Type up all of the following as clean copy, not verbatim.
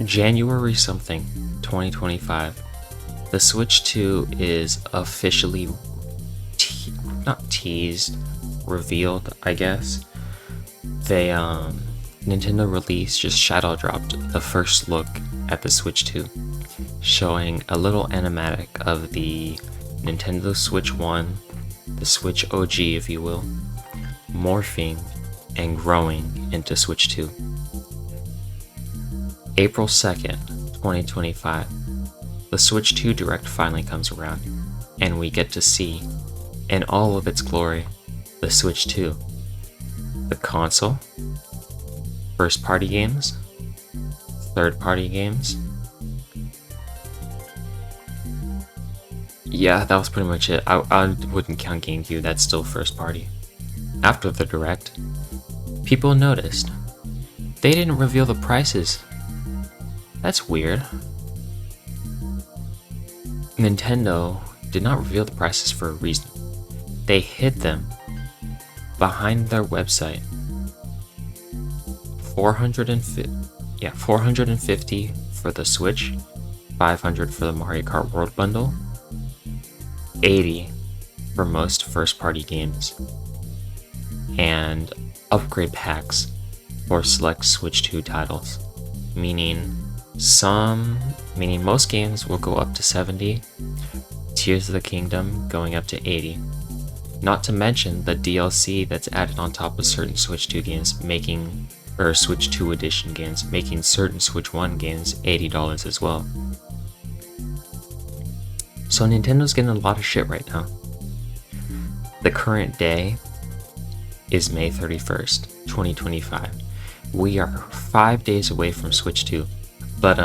January something, 2025. The Switch 2 is officially not teased, revealed, I guess. They Nintendo released, just shadow dropped the first look at the Switch 2, showing a little animatic of the Nintendo Switch 1, the Switch OG if you will, morphing and growing into Switch 2. April 2nd, 2025, the Switch 2 Direct finally comes around, and we get to see, in all of its glory, the Switch 2. The console, first party games, third party games. Yeah, that was pretty much it. I wouldn't count GameCube, that's still first party. After the Direct, people noticed they didn't reveal the prices. That's weird. Nintendo did not reveal the prices for a reason. They hid them behind their website. 450 for the Switch, 500 for the Mario Kart World Bundle, 80 for most first-party games, and upgrade packs for select Switch 2 titles, meaning most games will go up to 70, Tears of the Kingdom going up to 80. Not to mention the DLC that's added on top of certain Switch 2 games, Switch 2 edition games, making certain Switch 1 games $80 as well. So Nintendo's getting a lot of shit right now. The current day is May 31st, 2025. We are 5 days away from Switch 2. But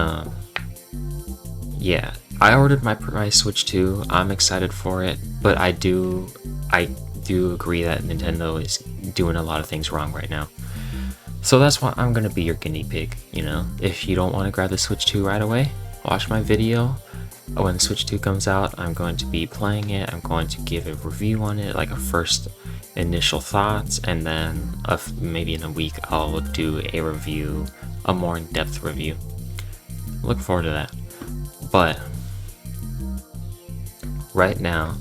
yeah, I ordered my Switch 2. I'm excited for it, but I do agree that Nintendo is doing a lot of things wrong right now. So that's why I'm gonna be your guinea pig. You know, if you don't want to grab the Switch 2 right away, watch my video. When the Switch 2 comes out, I'm going to be playing it. I'm going to give a review on it, like a first initial thoughts, and then maybe in a week I'll do a review, a more in-depth review. Look forward to that. But right now,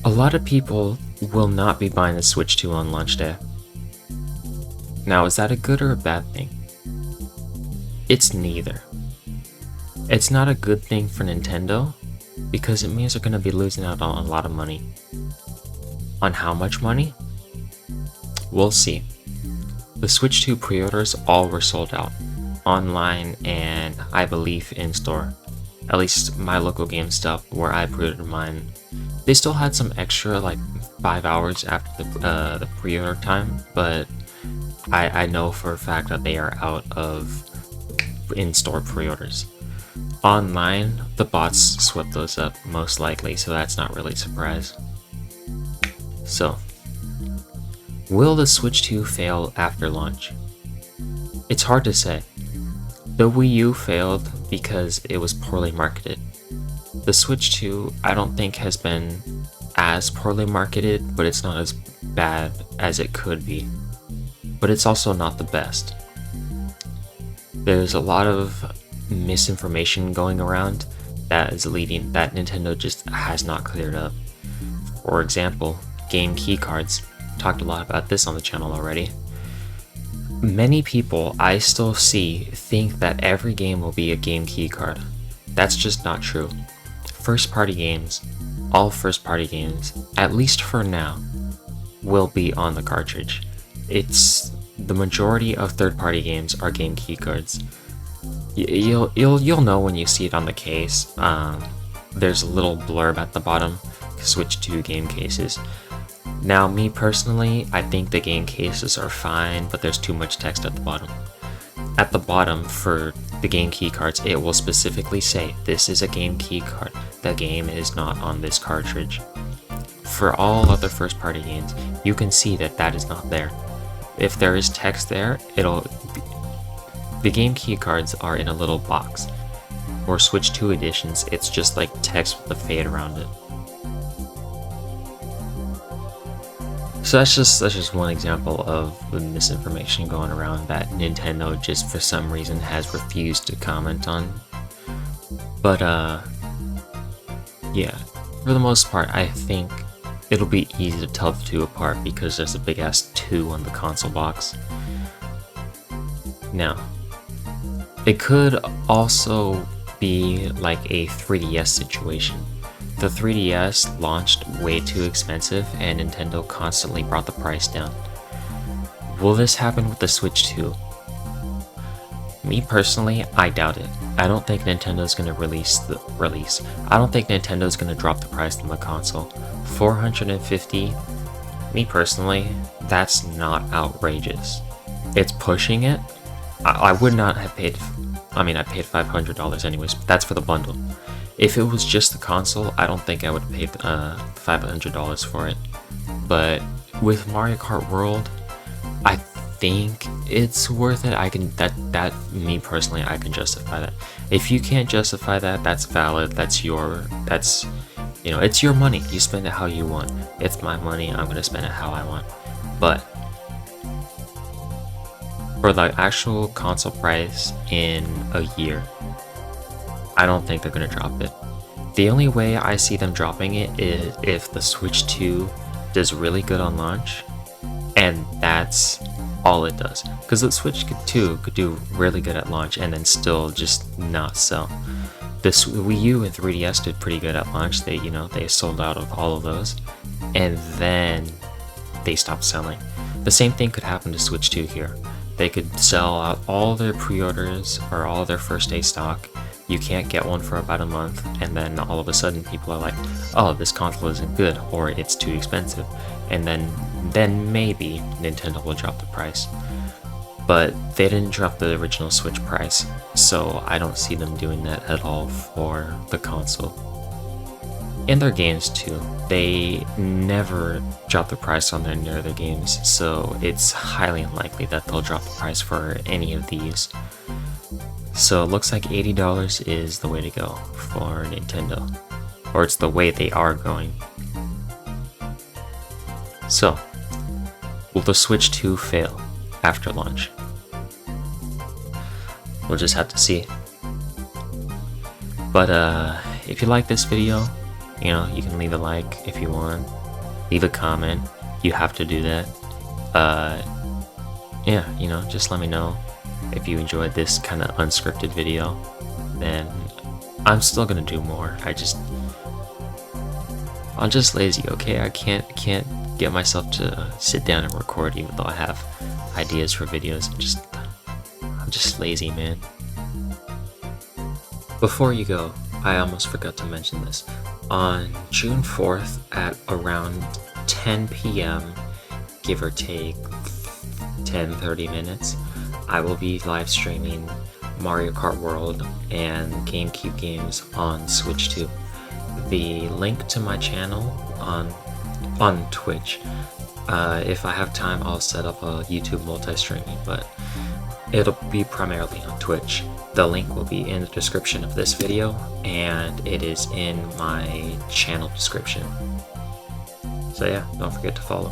a lot of people will not be buying the Switch 2 on launch day. Now, is that a good or a bad thing? It's neither. It's not a good thing for Nintendo because it means they're going to be losing out on a lot of money. On how much money? We'll see. The Switch 2 pre-orders all were sold out, online and I believe in store. At least my local GameStop where I pre-ordered mine. They still had some extra, like 5 hours after the pre-order time, but I know for a fact that they are out of in-store pre-orders. Online, the bots swept those up most likely, so that's not really a surprise. So, will the Switch 2 fail after launch? It's hard to say. The Wii U failed because it was poorly marketed. The Switch 2 I don't think has been as poorly marketed, but it's not as bad as it could be. But it's also not the best. There's a lot of misinformation going around that Nintendo just has not cleared up. For example, game keycards. Talked a lot about this on the channel already. Many people I still see think that every game will be a game keycard. That's just not true. First-party games, all first-party games, at least for now, will be on the cartridge. The majority of third-party games are game keycards. You'll know when you see it on the case. There's a little blurb at the bottom, Switch 2 game cases. Now, me personally, I think the game cases are fine, but there's too much text at the bottom. At the bottom, for the game keycards, it will specifically say, this is a game keycard. The game is not on this cartridge. For all other first-party games, you can see that is not there. If there is text there, the game keycards are in a little box. For Switch 2 editions, it's just like text with a fade around it. So that's just one example of the misinformation going around that Nintendo just for some reason has refused to comment on. But yeah, for the most part, I think it'll be easy to tell the two apart because there's a big ass 2 on the console box. Now, it could also be like a 3DS situation. The 3DS launched way too expensive and Nintendo constantly brought the price down. Will this happen with the Switch 2? Me personally, I doubt it. I don't think Nintendo's gonna I don't think Nintendo's gonna drop the price on the console. $450, me personally, that's not outrageous. It's pushing it. I would not have paid, I mean, I paid $500 anyways, but that's for the bundle. If it was just the console, I don't think I would have paid $500 for it. But with Mario Kart World, I think it's worth it. Me personally, I can justify that. If you can't justify that, that's valid. It's your money. You spend it how you want. It's my money. I'm gonna spend it how I want. But for the actual console price in a year, I don't think they're gonna drop it. The only way I see them dropping it is if the Switch 2 does really good on launch, and that's all it does. Because the Switch 2 could do really good at launch and then still just not sell. The Wii U and 3DS did pretty good at launch. They sold out of all of those, and then they stopped selling. The same thing could happen to Switch 2 here. They could sell out all their pre-orders or all their first day stock. You can't get one for about a month, and then all of a sudden people are like, oh, this console isn't good, or it's too expensive, and then maybe Nintendo will drop the price. But they didn't drop the original Switch price, so I don't see them doing that at all for the console. And their games too. They never drop the price on any of their games, so it's highly unlikely that they'll drop the price for any of these. So it looks like $80 is the way to go for Nintendo, or it's the way they are going. So, will the Switch 2 fail after launch? We'll just have to see. But if you like this video, you can leave a like if you want, leave a comment. You have to do that. Yeah, just let me know if you enjoyed this kind of unscripted video. Then I'm still gonna do more. I'm just lazy, okay? I can't get myself to sit down and record even though I have ideas for videos. I'm just lazy, man. Before you go, I almost forgot to mention this. On June 4th at around 10 p.m., give or take 10-30 minutes, I will be live streaming Mario Kart World and GameCube games on Switch 2. The link to my channel on Twitch, if I have time, I'll set up a YouTube multi-streaming, but it'll be primarily on Twitch. The link will be in the description of this video, and it is in my channel description. So yeah, don't forget to follow.